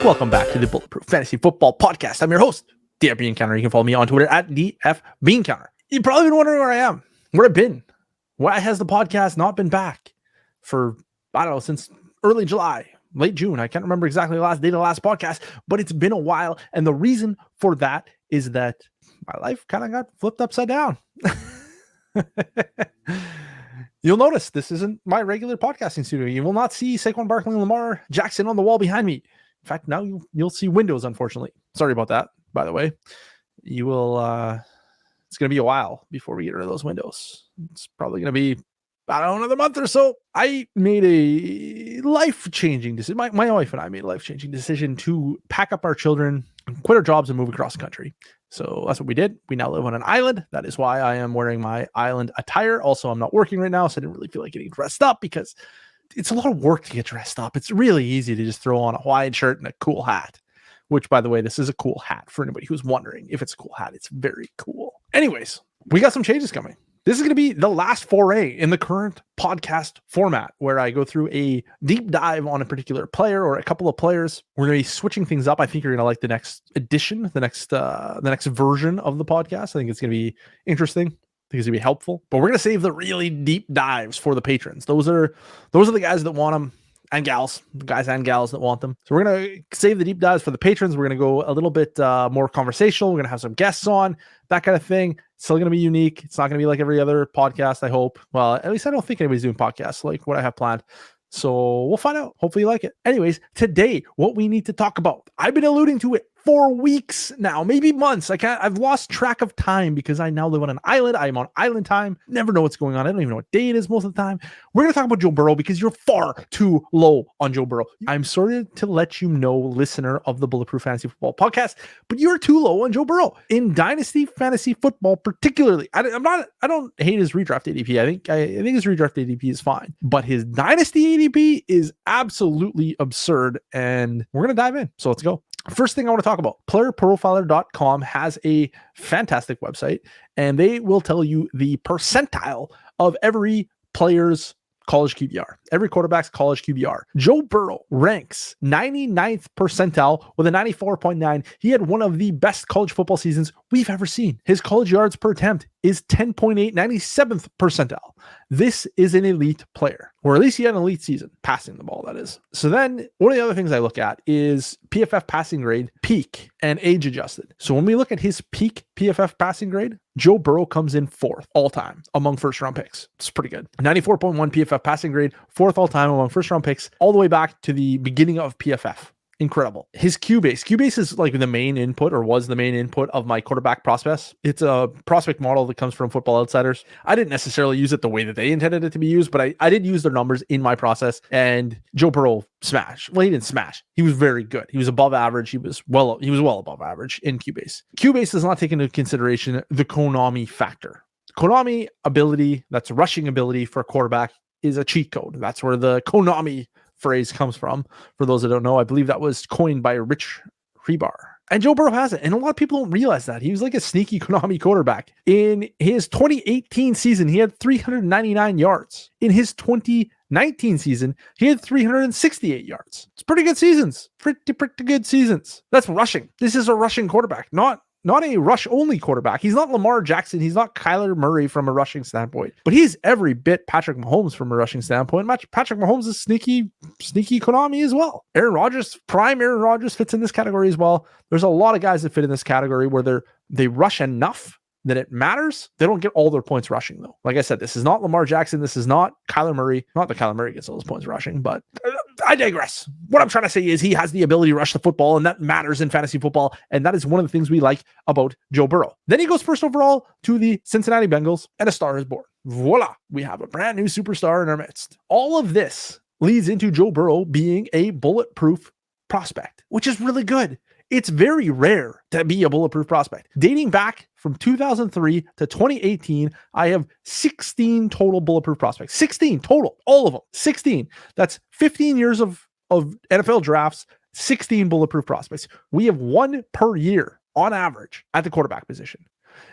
Welcome back to the Bulletproof Fantasy Football Podcast. I'm your host, DF Beancounter. You can follow me on Twitter at DF Beancounter. You've probably been wondering where I am, where I've been. Why has the podcast not been back for, I don't know, since early July, late June? I can't remember exactly the last day of the last podcast, but it's been a while. And the reason for that is that my life kind of got flipped upside down. You'll notice this isn't my regular podcasting studio. You will not see Saquon Barkley and Lamar Jackson on the wall behind me. In fact, now you'll see windows, unfortunately. Sorry about that, by the way. You will, it's going to be a while before we get rid of those windows. It's probably going to be, I don't know, another month or so. I made a life-changing decision. My wife and I made a life-changing decision to pack up our children, quit our jobs, and move across the country. So that's what we did. We now live on an island. That is why I am wearing my island attire. Also, I'm not working right now, so I didn't really feel like getting dressed up because it's a lot of work to get dressed up. It's really easy to just throw on a Hawaiian shirt and a cool hat, which, by the way, this is a cool hat for anybody who's wondering if it's a cool hat. It's very cool. Anyways, we got some changes coming. This is going to be the last foray in the current podcast format where I go through a deep dive on a particular player or a couple of players. We're going to be switching things up. I think you're going to like the next edition, the next version of the podcast. I think it's going to be interesting. I think it's gonna be helpful, but we're gonna save the really deep dives for the patrons. Those are the guys that want them, and gals, guys and gals that want them. So we're gonna save the deep dives for the patrons. We're gonna go a little bit more conversational. We're gonna have some guests on, that kind of thing. It's still gonna be unique. It's not gonna be like every other podcast, I hope. Well, at least I don't think anybody's doing podcasts like what I have planned. So we'll find out. Hopefully you like it. Anyways, today, what we need to talk about. I've been alluding to it for weeks now, maybe months. I've lost track of time because I now live on an island. I'm on island time. Never know what's going on. I don't even know what day it is most of the time. We're going to talk about Joe Burrow because you're far too low on Joe Burrow. I'm sorry to let you know, listener of the Bulletproof Fantasy Football Podcast, but you're too low on Joe Burrow in Dynasty Fantasy Football, particularly. I don't hate his redraft ADP. I think his redraft ADP is fine, but his Dynasty ADP is absolutely absurd, and we're going to dive in. So let's go. First thing I want to talk about, playerprofiler.com has a fantastic website, and they will tell you the percentile of every player's college QBR, every quarterback's college QBR. Joe Burrow ranks 99th percentile with a 94.9. He had one of the best college football seasons we've ever seen. His college yards per attempt is 10.8, 97th percentile. This is an elite player, or at least he had an elite season, passing the ball, that is. So then one of the other things I look at is PFF passing grade, peak, and age adjusted. So when we look at his peak PFF passing grade, Joe Burrow comes in fourth all time among first round picks. It's pretty good. 94.1 PFF passing grade, fourth all time among first round picks, all the way back to the beginning of PFF. Incredible. His Cubase is like the main input, or was the main input of my quarterback prospects. It's a prospect model that comes from Football Outsiders. I didn't necessarily use it the way that they intended it to be used, but I did use their numbers in my process, and Joe Burrow smashed. Well, he didn't smash. He was very good. He was above average. He was well above average in Cubase. Cubase does not take into consideration the Konami factor. Konami ability, that's rushing ability for a quarterback, is a cheat code. That's where the Konami phrase comes from. For those that don't know, I believe that was coined by Rich Hribar. And Joe Burrow has it. And a lot of people don't realize that. He was like a sneaky Konami quarterback. In his 2018 season, he had 399 yards. In his 2019 season, he had 368 yards. It's pretty good seasons. Pretty good seasons. That's rushing. This is a rushing quarterback, not a rush-only quarterback. He's not Lamar Jackson. He's not Kyler Murray from a rushing standpoint. But he's every bit Patrick Mahomes from a rushing standpoint. Patrick Mahomes is sneaky Konami as well. Prime Aaron Rodgers fits in this category as well. There's a lot of guys that fit in this category where they rush enough that it matters. They don't get all their points rushing, though. Like I said, this is not Lamar Jackson. This is not Kyler Murray. Not that Kyler Murray gets all those points rushing, but I digress. What I'm trying to say is he has the ability to rush the football, and that matters in fantasy football, and that is one of the things we like about Joe Burrow. Then he goes first overall to the Cincinnati Bengals, and a star is born. Voila! We have a brand new superstar in our midst. All of this leads into Joe Burrow being a bulletproof prospect, which is really good. It's very rare to be a bulletproof prospect. Dating back from 2003 to 2018, I have 16 total bulletproof prospects. 16 total, all of them. 16. That's 15 years of NFL drafts, 16 bulletproof prospects. We have one per year on average at the quarterback position.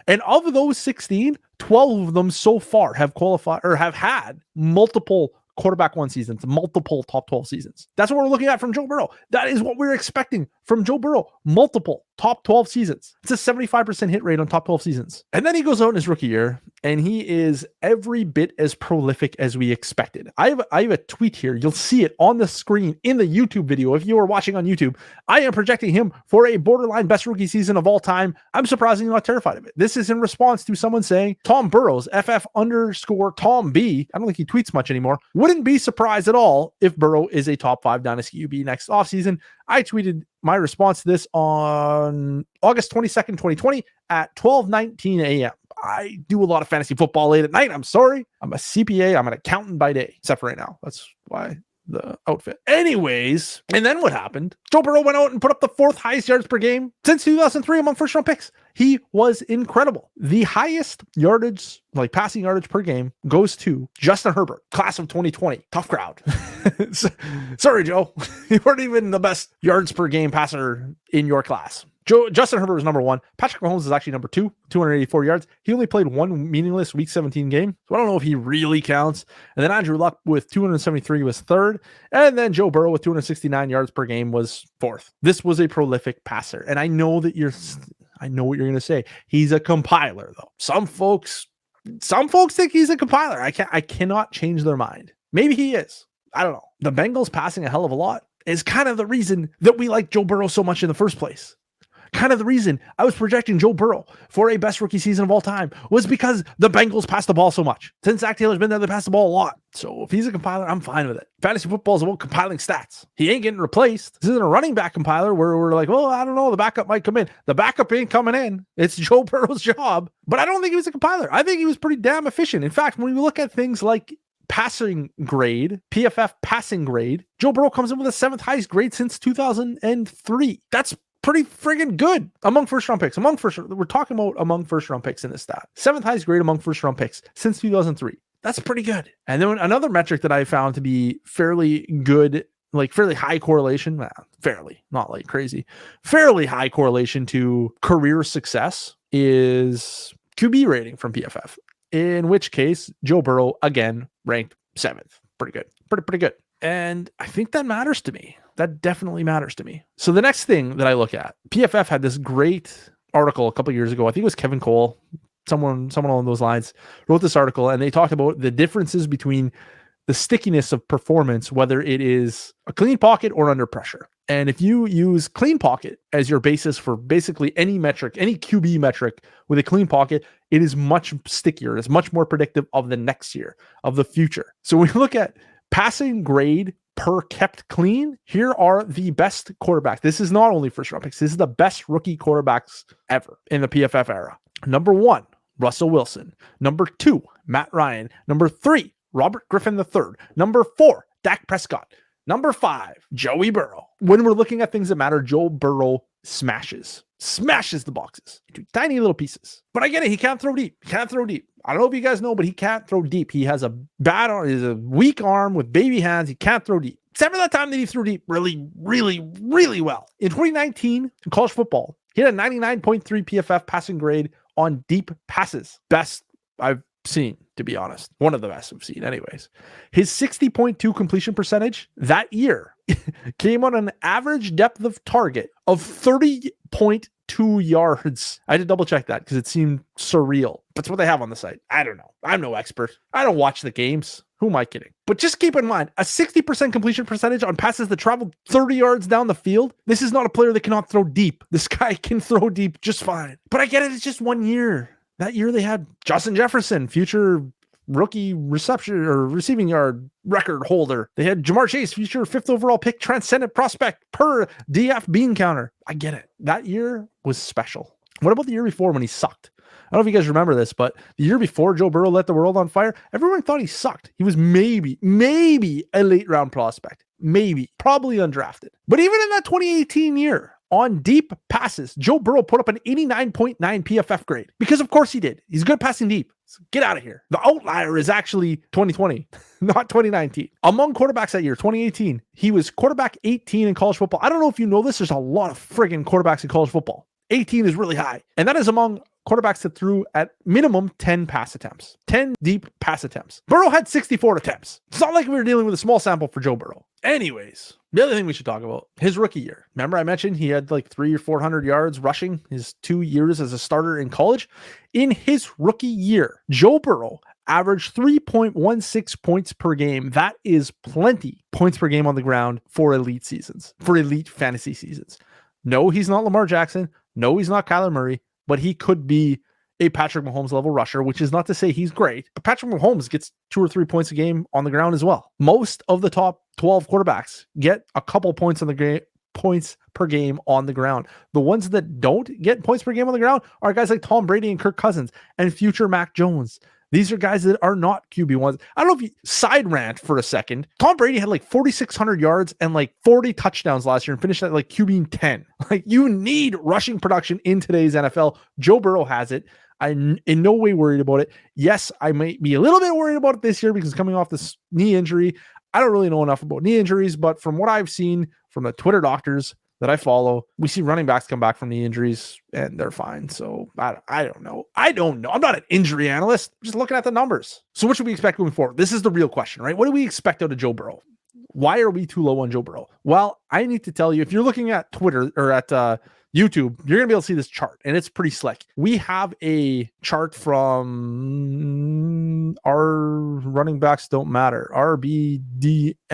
And of those 16, 12 of them so far have qualified or have had multiple quarterback one seasons, multiple top 12 seasons. That's what we're looking at from Joe Burrow. That is what we're expecting from Joe Burrow. Multiple top 12 seasons. It's a 75% hit rate on top 12 seasons. And then he goes out in his rookie year and he is every bit as prolific as we expected. I have a tweet here. You'll see it on the screen in the YouTube video. If you are watching on YouTube, I am projecting him for a borderline best rookie season of all time. I'm surprisingly not terrified of it. This is in response to someone saying Tom Burrows, FF_Tom B. I don't think he tweets much anymore. Wouldn't be surprised at all if Burrow is a top 5 dynasty QB next offseason. I tweeted my response to this on August 22nd, 2020 at 12:19 a.m. I do a lot of fantasy football late at night. I'm sorry. I'm a CPA. I'm an accountant by day, except for right now. That's why the outfit. Anyways, and then what happened? Joe Burrow went out and put up the 4th highest yards per game since 2003 among first round picks. He was incredible. The highest yardage, like passing yardage per game, goes to Justin Herbert, class of 2020. Tough crowd. Sorry, Joe. You weren't even the best yards per game passer in your class. Justin Herbert was number 1. Patrick Mahomes is actually number 2, 284 yards. He only played one meaningless Week 17 game, so I don't know if he really counts. And then Andrew Luck with 273 was 3rd. And then Joe Burrow with 269 yards per game was 4th. This was a prolific passer. And I know what you're going to say. He's a compiler, though. Some folks think he's a compiler. I cannot change their mind. Maybe he is. I don't know. The Bengals passing a hell of a lot is kind of the reason that we like Joe Burrow so much in the first place. Kind of the reason I was projecting Joe Burrow for a best rookie season of all time was because the Bengals pass the ball so much. Since Zach Taylor's been there, they pass the ball a lot. So if he's a compiler, I'm fine with it. Fantasy football is about compiling stats. He ain't getting replaced. This isn't a running back compiler where we're like, well, I don't know, the backup might come in. The backup ain't coming in. It's Joe Burrow's job. But I don't think he was a compiler. I think he was pretty damn efficient. In fact, when we look at things like passing grade, PFF passing grade, Joe Burrow comes in with the 7th highest grade since 2003. That's pretty friggin' good among first-round picks. We're talking about among first-round picks in this stat. 7th highest grade among first-round picks since 2003. That's pretty good. And then another metric that I found to be fairly good, like fairly high correlation, fairly, not like crazy, fairly high correlation to career success is QB rating from PFF. In which case, Joe Burrow, again, ranked 7th. Pretty good. Pretty good. And I think that matters to me. That definitely matters to me. So the next thing that I look at, PFF had this great article a couple of years ago. I think it was Kevin Cole, someone along those lines, wrote this article, and they talked about the differences between the stickiness of performance, whether it is a clean pocket or under pressure. And if you use clean pocket as your basis for basically any metric, any QB metric with a clean pocket, it is much stickier. It's much more predictive of the next year, of the future. So when we look at passing grade per kept clean, here are the best quarterbacks. This is not only first round picks. This is the best rookie quarterbacks ever in the PFF era. Number 1, Russell Wilson. Number 2, Matt Ryan. Number 3, Robert Griffin III. Number 4, Dak Prescott. Number 5, Joey Burrow. When we're looking at things that matter, Joe Burrow smashes the boxes into tiny little pieces. But I get it. He can't throw deep. I don't know if you guys know, but he can't throw deep. He has a bad arm. He's a weak arm with baby hands. He can't throw deep. Except for that time that he threw deep really, really, really well. In 2019, in college football, he had a 99.3 PFF passing grade on deep passes. Best I've seen, to be honest. One of the best I've seen anyways. His 60.2 completion percentage that year came on an average depth of target of 30.2 yards. I had to double check that because it seemed surreal. That's what they have on the site. I don't know. I'm no expert. I don't watch the games. Who am I kidding? But just keep in mind, a 60% completion percentage on passes that travel 30 yards down the field. This is not a player that cannot throw deep. This guy can throw deep just fine. But I get it. It's just 1 year. That year they had Justin Jefferson, future rookie reception or receiving yard record holder. They had Jamar Chase, future 5th overall pick, transcendent prospect per DF bean counter. I get it. That year was special. What about the year before when he sucked? I don't know if you guys remember this, but the year before Joe Burrow lit the world on fire, everyone thought he sucked. He was maybe a late round prospect. Maybe, probably undrafted. But even in that 2018 year, on deep passes, Joe Burrow put up an 89.9 PFF grade because of course he did. He's good passing deep. So get out of here. The outlier is actually 2020, not 2019. Among quarterbacks that year, 2018, he was quarterback 18 in college football. I don't know if you know this. There's a lot of friggin' quarterbacks in college football. 18 is really high. And that is among quarterbacks that threw at minimum 10 pass attempts, 10 deep pass attempts. Burrow had 64 attempts. It's not like we were dealing with a small sample for Joe Burrow. Anyways, the other thing we should talk about, his rookie year. Remember I mentioned he had like 300 or 400 yards rushing his 2 years as a starter in college. In his rookie year, Joe Burrow averaged 3.16 points per game. That is plenty points per game on the ground for elite seasons, for elite fantasy seasons. No, he's not Lamar Jackson. No, he's not Kyler Murray, but he could be a Patrick Mahomes level rusher, which is not to say he's great, but Patrick Mahomes gets 2 or 3 points a game on the ground as well. Most of the top 12 quarterbacks get a couple points on the game, points per game on the ground. The ones that don't get points per game on the ground are guys like Tom Brady and Kirk Cousins and future Mac Jones. These are guys that are not QB1s. I don't know if you side rant for a second. Tom Brady had like 4,600 yards and like 40 touchdowns last year and finished at like QB 10. Like, you need rushing production in today's NFL. Joe Burrow has it. I'm in no way worried about it. Yes, I might be a little bit worried about it this year because coming off this knee injury, I don't really know enough about knee injuries, but from what I've seen from the Twitter doctors that I follow, we see running backs come back from knee injuries and they're fine. So I don't know. I'm not an injury analyst. I'm just looking at the numbers. So what should we expect moving forward? This is the real question, right? What do we expect out of Joe Burrow? Why are we too low on Joe Burrow? Well, I need to tell you, if you're looking at Twitter or at YouTube, you're going to be able to see this chart, and it's pretty slick. We have a chart from our running backs don't matter, rbdm.com,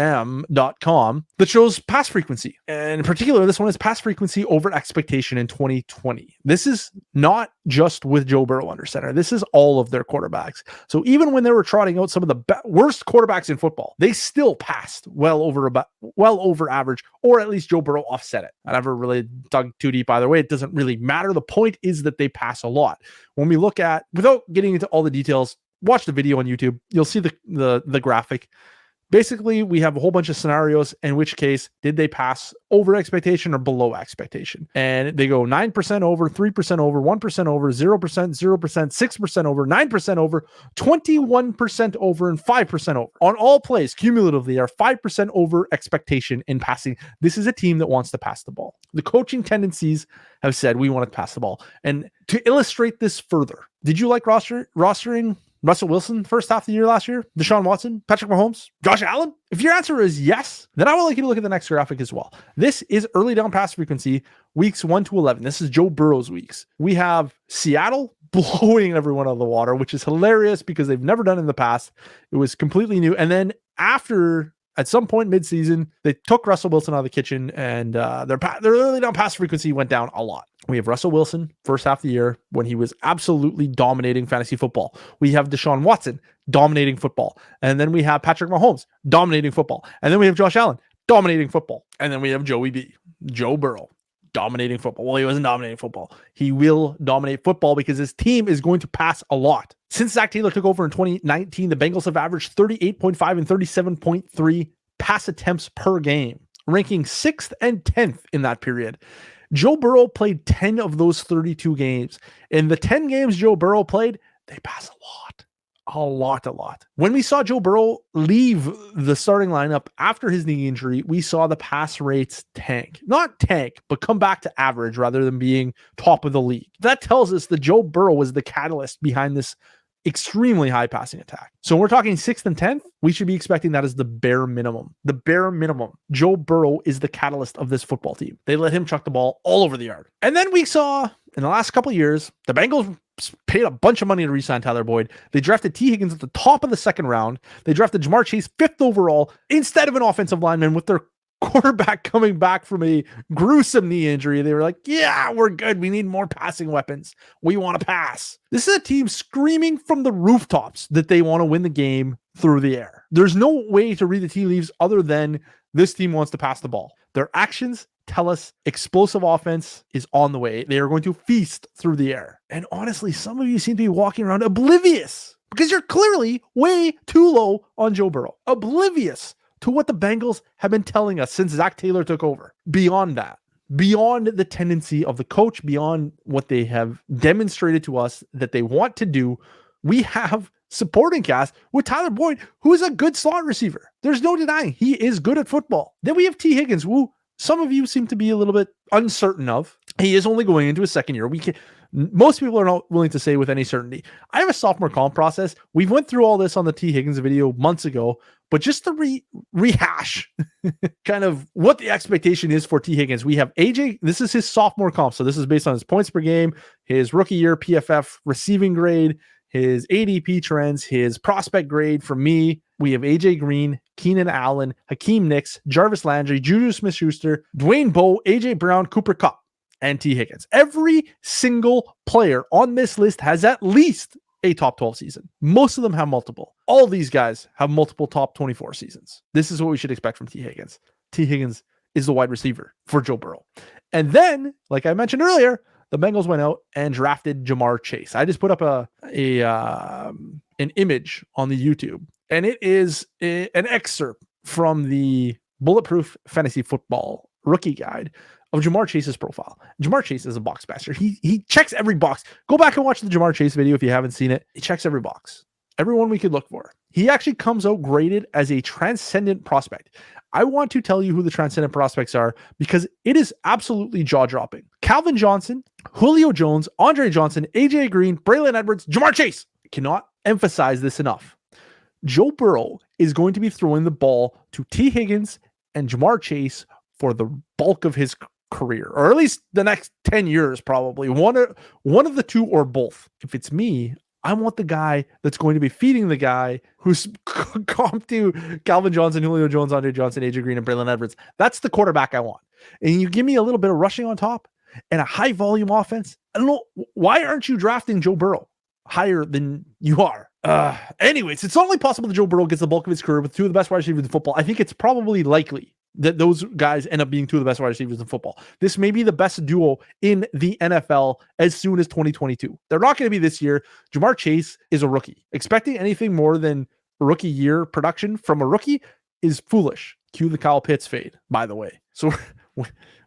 that shows pass frequency. And in particular, this one is pass frequency over expectation in 2020. This is not just with Joe Burrow under center. This is all of their quarterbacks. So even when they were trotting out some of the worst quarterbacks in football, they still passed well over average, or at least Joe Burrow offset it. I never really dug too deep either way. It doesn't really matter. The point is that they pass a lot. When we look at, without getting into all the details, watch the video on YouTube. You'll see the graphic. Basically, we have a whole bunch of scenarios in which case did they pass over expectation or below expectation. And they go 9% over, 3% over, 1% over, 0%, 0%, 6% over, 9% over, 21% over, and 5% over. On all plays, cumulatively, are 5% over expectation in passing. This is a team that wants to pass the ball. The coaching tendencies have said we want to pass the ball. And to illustrate this further, did you like rostering Russell Wilson first half of the year last year, Deshaun Watson, Patrick Mahomes, Josh Allen? If your answer is yes, then I would like you to look at the next graphic as well. This is early down pass frequency, weeks 1 to 11. This is Joe Burrow's weeks. We have Seattle blowing everyone out of the water, which is hilarious because they've never done it in the past. It was completely new. And then at some point mid-season, they took Russell Wilson out of the kitchen, and their early down pass frequency went down a lot. We have Russell Wilson first half of the year when he was absolutely dominating fantasy football. We have Deshaun Watson dominating football. And then we have Patrick Mahomes dominating football. And then we have Josh Allen dominating football. And then we have Joe Burrow dominating football. Well, he wasn't dominating football. He will dominate football because his team is going to pass a lot. Since Zach Taylor took over in 2019, the Bengals have averaged 38.5 and 37.3 pass attempts per game, ranking 6th and 10th in that period. Joe Burrow played 10 of those 32 games. In the 10 games Joe Burrow played, they pass a lot. When we saw Joe Burrow leave the starting lineup after his knee injury, we saw the pass rates tank. Not tank, but come back to average rather than being top of the league. That tells us that Joe Burrow was the catalyst behind this extremely high passing attack. So when we're talking 6th and 10th, we should be expecting that as the bare minimum. The bare minimum. Joe Burrow is the catalyst of this football team. They let him chuck the ball all over the yard. And then we saw in the last couple of years, the Bengals paid a bunch of money to re-sign Tyler Boyd. They drafted T. Higgins at the top of the second round. They drafted Jamar Chase 5th overall instead of an offensive lineman with their quarterback coming back from a gruesome knee injury. They were like, yeah, we're good. We need more passing weapons. We want to pass. This is a team screaming from the rooftops that they want to win the game through the air. There's no way to read the tea leaves other than this team wants to pass the ball. Their actions tell us explosive offense is on the way. They are going to feast through the air. And honestly, some of you seem to be walking around oblivious because you're clearly way too low on Joe Burrow. Oblivious to what the Bengals have been telling us since Zach Taylor took over. Beyond that, beyond the tendency of the coach, beyond what they have demonstrated to us that they want to do, we have supporting cast with Tyler Boyd, who is a good slot receiver. There's no denying he is good at football. Then we have T. Higgins, who some of you seem to be a little bit uncertain of. He is only going into his second year. Most people are not willing to say with any certainty. I have a sophomore comp process. We went through all this on the T. Higgins video months ago, but just to rehash kind of what the expectation is for T. Higgins, we have AJ. This is his sophomore comp. So this is based on his points per game, his rookie year PFF receiving grade, his ADP trends, his prospect grade. For me, we have AJ Green, Keenan Allen, Hakeem Nicks, Jarvis Landry, Juju Smith-Schuster, Dwayne Bowe, AJ Brown, Cooper Kupp, and T. Higgins. Every single player on this list has at least a top 12 season. Most of them have multiple. All these guys have multiple top 24 seasons. This is what we should expect from T. Higgins. T. Higgins is the wide receiver for Joe Burrow. And then, like I mentioned earlier, the Bengals went out and drafted Jamar Chase. I just put up an image on the YouTube, and it is an excerpt from the Bulletproof Fantasy Football Rookie Guide of Jamar Chase's profile. Jamar Chase is a box master. He checks every box. Go back and watch the Jamar Chase video if you haven't seen it. He checks every box. Everyone we could look for. He actually comes out graded as a transcendent prospect. I want to tell you who the transcendent prospects are because it is absolutely jaw-dropping. Calvin Johnson, Julio Jones, Andre Johnson, AJ Green, Braylon Edwards, Jamar Chase. I cannot emphasize this enough. Joe Burrow is going to be throwing the ball to T. Higgins and Jamar Chase for the bulk of his career, or at least the next 10 years, probably. One of the two or both. If it's me, I want the guy that's going to be feeding the guy who's comped to Calvin Johnson, Julio Jones, Andre Johnson, AJ Green, and Braylon Edwards. That's the quarterback I want. And you give me a little bit of rushing on top and a high volume offense. I don't know. Why aren't you drafting Joe Burrow higher than you are? Anyways, it's not only possible that Joe Burrow gets the bulk of his career with two of the best wide receivers in football. I think it's probably likely that those guys end up being two of the best wide receivers in football. This may be the best duo in the NFL as soon as 2022. They're not going to be this year. Jamar Chase is a rookie. Expecting anything more than rookie year production from a rookie is foolish. Cue the Kyle Pitts fade, by the way. So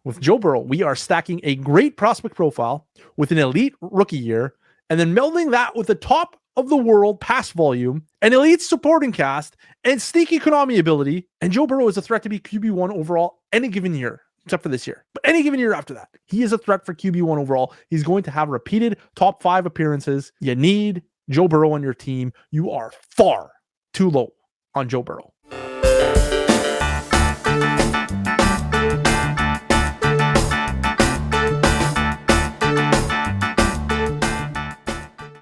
with Joe Burrow, we are stacking a great prospect profile with an elite rookie year, and then melding that with the top of the world pass volume, an elite supporting cast, and sneaky Konami ability. And Joe Burrow is a threat to be QB1 overall any given year, except for this year. But any given year after that, he is a threat for QB1 overall. He's going to have repeated top 5 appearances. You need Joe Burrow on your team. You are far too low on Joe Burrow.